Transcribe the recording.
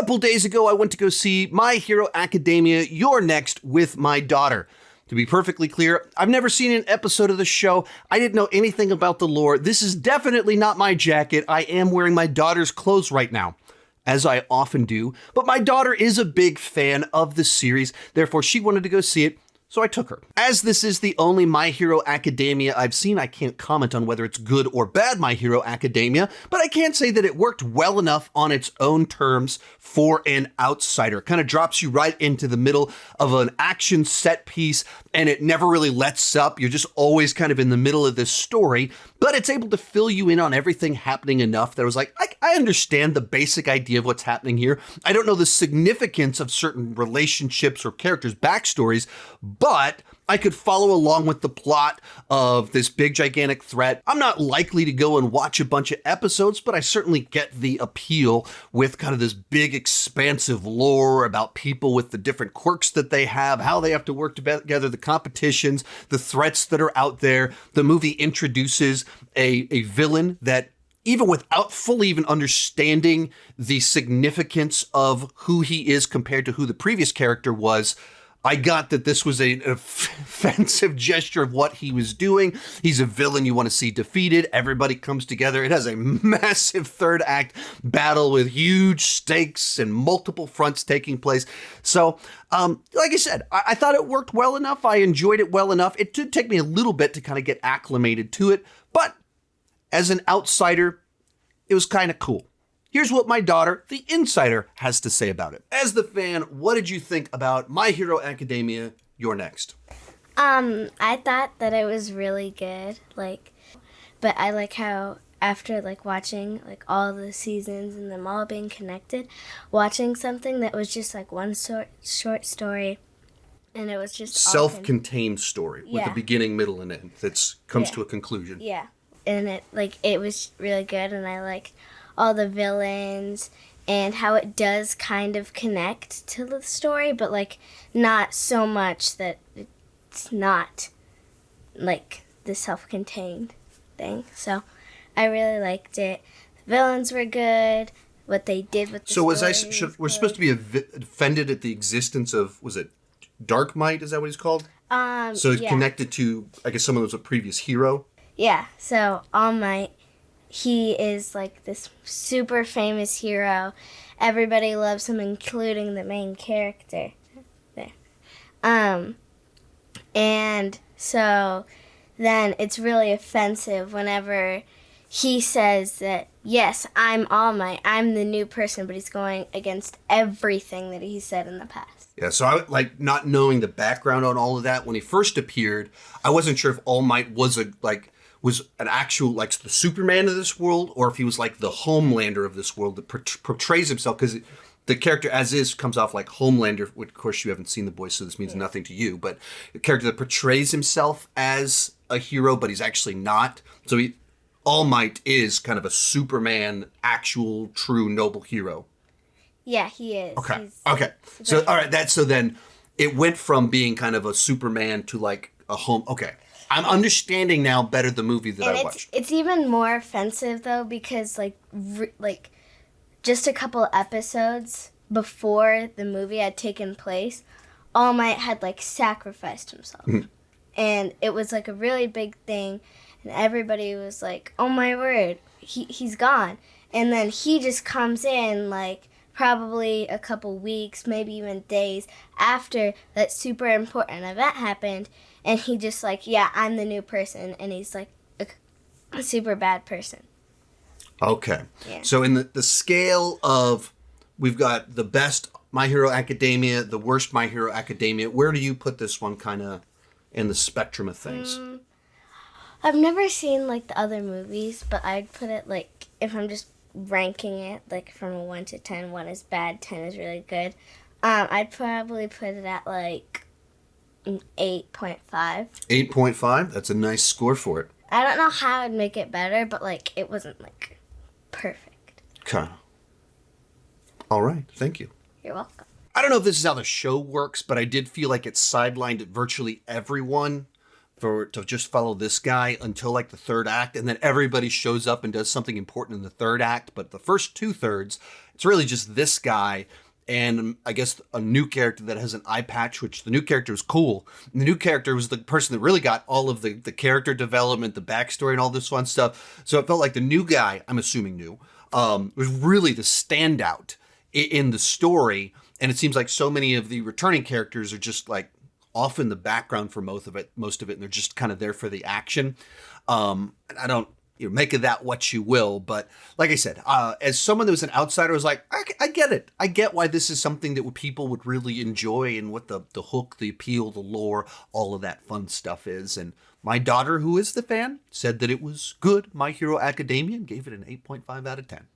couple days ago, I went to go see My Hero Academia, You're Next with my daughter. To be perfectly clear, I've never seen an episode of the show. I didn't know anything about the lore. This is definitely not my jacket. I am wearing my daughter's clothes right now, as I often do. But my daughter is a big fan of the series. Therefore, she wanted to go see it. So I took her. As this is the only My Hero Academia I've seen, I can't comment on whether it's good or bad My Hero Academia, but I can say that it worked well enough on its own terms for an outsider. Kind of drops you right into the middle of an action set piece, and it never really lets up. You're just always kind of in the middle of this story, but it's able to fill you in on everything happening enough that I was like, I understand the basic idea of what's happening here. I don't know the significance of certain relationships or characters' backstories, but I could follow along with the plot of this big, gigantic threat. I'm not likely to go and watch a bunch of episodes, but I certainly get the appeal with kind of this big, expansive lore about people with the different quirks that they have, how they have to work together, the competitions, the threats that are out there. The movie introduces a villain that, even without fully even understanding the significance of who he is compared to who the previous character was, I got that this was an offensive gesture of what he was doing. He's a villain you want to see defeated. Everybody comes together. It has a massive third act battle with huge stakes and multiple fronts taking place. So, like I said, I thought it worked well enough. I enjoyed it well enough. It did take me a little bit to kind of get acclimated to it, but as an outsider, it was kind of cool. Here's what my daughter, the insider, has to say about it. As the fan, what did you think about My Hero Academia, You're Next? I thought that it was really good, but I like how after watching all the seasons and them all being connected, watching something that was just one short story, and it was just self-contained story with a beginning, middle, and end that comes to a conclusion. Yeah. And it was really good, and I like all the villains and how it does kind of connect to the story, but not so much that it's not the self-contained thing. So I really liked it. The villains were good. What they did with the story we're supposed to be offended at the existence of, was it Dark Might? Is that what he's called? So it's connected to, I guess, someone who was a previous hero. Yeah, so All Might, he is this super famous hero. Everybody loves him, including the main character. There. And so then it's really offensive whenever he says that, yes, I'm All Might, I'm the new person, but he's going against everything that he said in the past. Yeah, so I not knowing the background on all of that, when he first appeared, I wasn't sure if All Might was was an actual, the Superman of this world, or if he was the Homelander of this world that portrays himself, because the character as is comes off like Homelander, which of course you haven't seen The Boys, so this means nothing to you, but the character that portrays himself as a hero, but he's actually not. So All Might is kind of a Superman, actual, true, noble hero. Yeah, he is. Okay. So, all right, so then it went from being kind of a Superman to a home. Okay. I'm understanding now better the movie that I watched. It's even more offensive though, because just a couple episodes before the movie had taken place, All Might had sacrificed himself, and it was a really big thing, and everybody was like, "Oh my word, he's gone!" And then he just comes in probably a couple weeks, maybe even days after that super important event happened. And he just yeah, I'm the new person. And he's a super bad person. Okay. Yeah. So in the scale of, we've got the best My Hero Academia, the worst My Hero Academia, where do you put this one kind of in the spectrum of things? I've never seen the other movies, but I'd put it if I'm just ranking it from a 1 to 10, 1 is bad, 10 is really good. I'd probably put it at 8.5. 8.5? That's a nice score for it. I don't know how I'd make it better, but it wasn't perfect. Okay. All right. Thank you. You're welcome. I don't know if this is how the show works, but I did feel like it sidelined virtually everyone to just follow this guy until like the third act, and then everybody shows up and does something important in the third act. But the first 2/3, it's really just this guy and I guess a new character that has an eye patch, which the new character was cool. And the new character was the person that really got all of the character development, the backstory, and all this fun stuff. So it felt like the new guy, I'm assuming new, was really the standout in the story. And it seems like so many of the returning characters are just like off in the background for most of it, and they're just kind of there for the action. And I don't make of that what you will, but like I said, as someone that was an outsider, I was like, I get it. I get why this is something that people would really enjoy, and what the hook, the appeal, the lore, all of that fun stuff is. And my daughter, who is the fan, said that it was good, My Hero Academia, and gave it an 8.5 out of 10.